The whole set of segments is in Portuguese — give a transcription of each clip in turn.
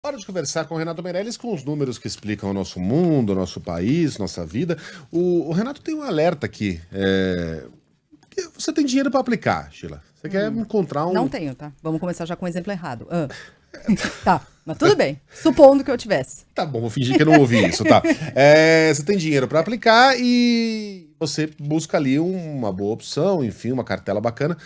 Hora de conversar com o Renato Meirelles com os números que explicam o nosso mundo, o nosso país, nossa vida. O Renato tem um alerta aqui. Que você tem dinheiro para aplicar, Sheila. Você quer encontrar Não um. tenho, tá? Vamos começar já com um exemplo errado. Tá, mas tudo bem. Supondo que eu tivesse. Tá bom, vou fingir que eu não ouvi isso, tá? Você tem dinheiro para aplicar e você busca ali uma boa opção, enfim, uma cartela bacana.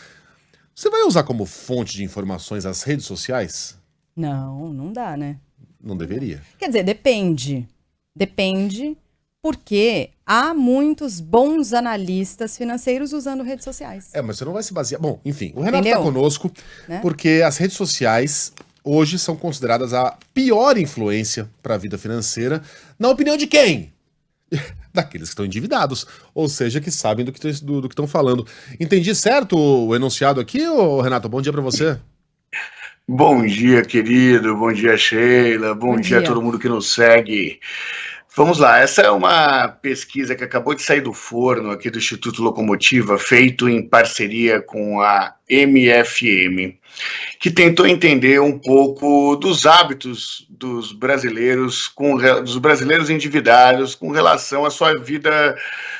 Você vai usar como fonte de informações as redes sociais? Não, não dá, né? Não deveria. Quer dizer, depende. Depende, porque há muitos bons analistas financeiros usando redes sociais. Mas você não vai se basear. Bom, enfim, o Renato Entendeu? tá conosco Né? porque as redes sociais hoje são consideradas a pior influência para a vida financeira, na opinião de quem? Daqueles que estão endividados, ou seja, que sabem do que estão falando. Entendi certo o enunciado aqui, ô Renato? Bom dia para você. Bom dia, querido. Bom dia, Sheila. Bom dia a todo mundo que nos segue. Vamos lá, essa é uma pesquisa que acabou de sair do forno aqui do Instituto Locomotiva, feito em parceria com a MFM, que tentou entender um pouco dos hábitos dos brasileiros endividados com relação à sua vida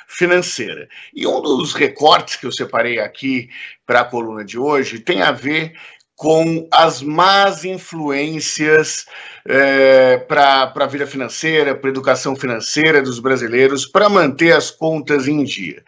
financeira. E um dos recortes que eu separei aqui para a coluna de hoje tem a ver com as más influências para a vida financeira, para a educação financeira dos brasileiros, para manter as contas em dia.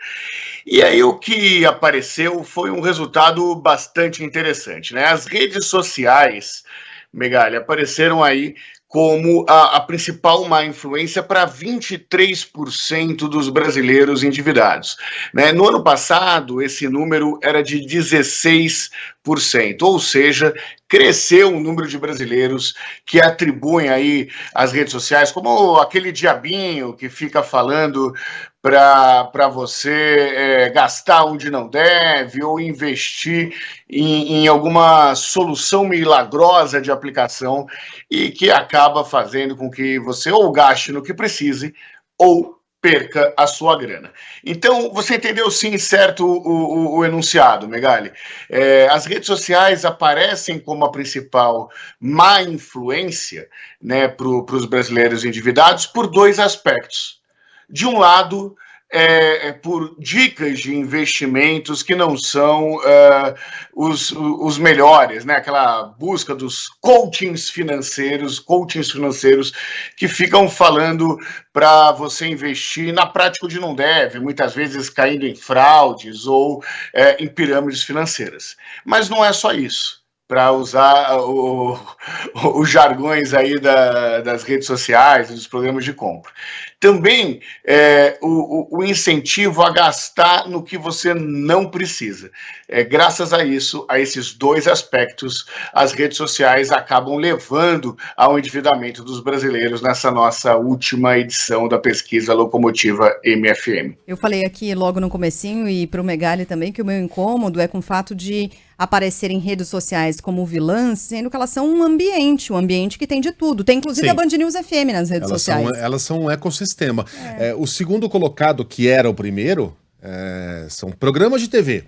E aí o que apareceu foi um resultado bastante interessante, né? As redes sociais, Megali, apareceram aí como a principal má influência para 23% dos brasileiros endividados, né? No ano passado, esse número era de 16%, ou seja, cresceu o número de brasileiros que atribuem aí as redes sociais como aquele diabinho que fica falando para você gastar onde não deve ou investir em alguma solução milagrosa de aplicação e que acaba fazendo com que você ou gaste no que precise ou perca a sua grana. Então, você entendeu sim certo o enunciado, Megali? As redes sociais aparecem como a principal má influência, né, para os brasileiros endividados por dois aspectos. De um lado, por dicas de investimentos que não são os melhores, né? Aquela busca dos coachings financeiros que ficam falando para você investir na prática onde não deve, muitas vezes caindo em fraudes ou em pirâmides financeiras. Mas não é só isso. Para usar os jargões aí das redes sociais, dos programas de compra. Também o incentivo a gastar no que você não precisa. Graças a isso, a esses dois aspectos, as redes sociais acabam levando ao endividamento dos brasileiros nessa nossa última edição da pesquisa Locomotiva MFM. Eu falei aqui logo no comecinho e para o Megali também que o meu incômodo é com o fato de aparecer em redes sociais como vilãs, sendo que elas são um ambiente que tem de tudo. Tem inclusive Sim. A Band News FM nas redes sociais. Elas são um ecossistema. O segundo colocado, que era o primeiro, são programas de TV.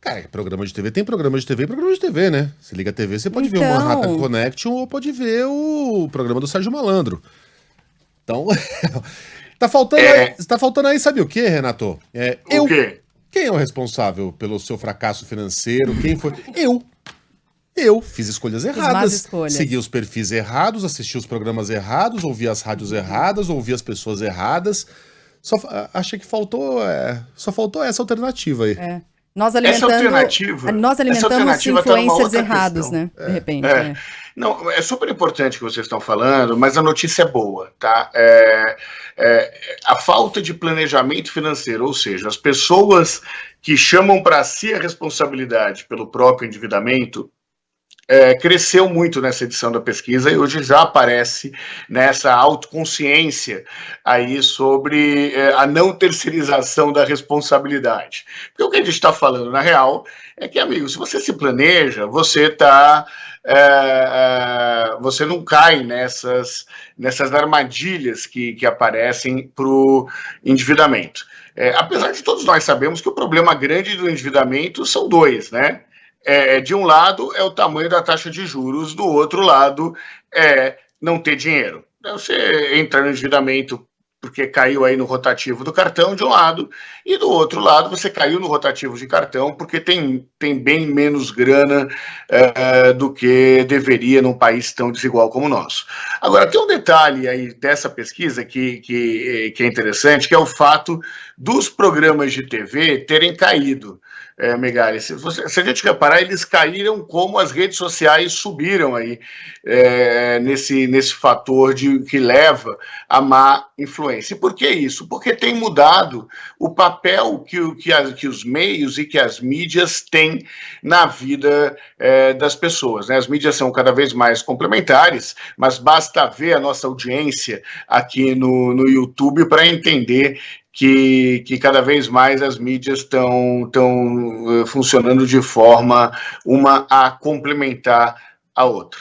Cara, programa de TV tem programa de TV e programa de TV, né? Você liga a TV, você pode ver o Manhattan Connection ou pode ver o programa do Sérgio Malandro. Então, tá faltando aí, sabe o quê, Renato? O quê? Quem é o responsável pelo seu fracasso financeiro? Quem foi? Eu fiz escolhas erradas, segui os perfis errados, assisti os programas errados, ouvi as rádios erradas, ouvi as pessoas erradas. Achei que só faltou essa alternativa aí. Nós alimentamos influencers errados, né? De repente. Não, é super importante o que vocês estão falando, mas a notícia é boa, tá? A falta de planejamento financeiro, ou seja, as pessoas que chamam para si a responsabilidade pelo próprio endividamento, cresceu muito nessa edição da pesquisa e hoje já aparece nessa autoconsciência aí sobre a não terceirização da responsabilidade. Porque o que a gente está falando, na real, é que, amigo, se você se planeja, você você não cai nessas armadilhas que aparecem para o endividamento. Apesar de todos nós sabemos que o problema grande do endividamento são dois, né? de um lado é o tamanho da taxa de juros, do outro lado é não ter dinheiro. Então, você entra no endividamento porque caiu aí no rotativo do cartão de um lado, e do outro lado você caiu no rotativo de cartão porque tem bem menos grana do que deveria num país tão desigual como o nosso. Agora, tem um detalhe aí dessa pesquisa que é interessante, que é o fato dos programas de TV terem caído. Megali, se a gente reparar, eles caíram como as redes sociais subiram aí nesse fator que leva a má influência. E por que isso? Porque tem mudado o papel que os meios e que as mídias têm na vida das pessoas, né? As mídias são cada vez mais complementares, mas basta ver a nossa audiência aqui no YouTube para entender que cada vez mais as mídias estão funcionando de forma uma a complementar a outra.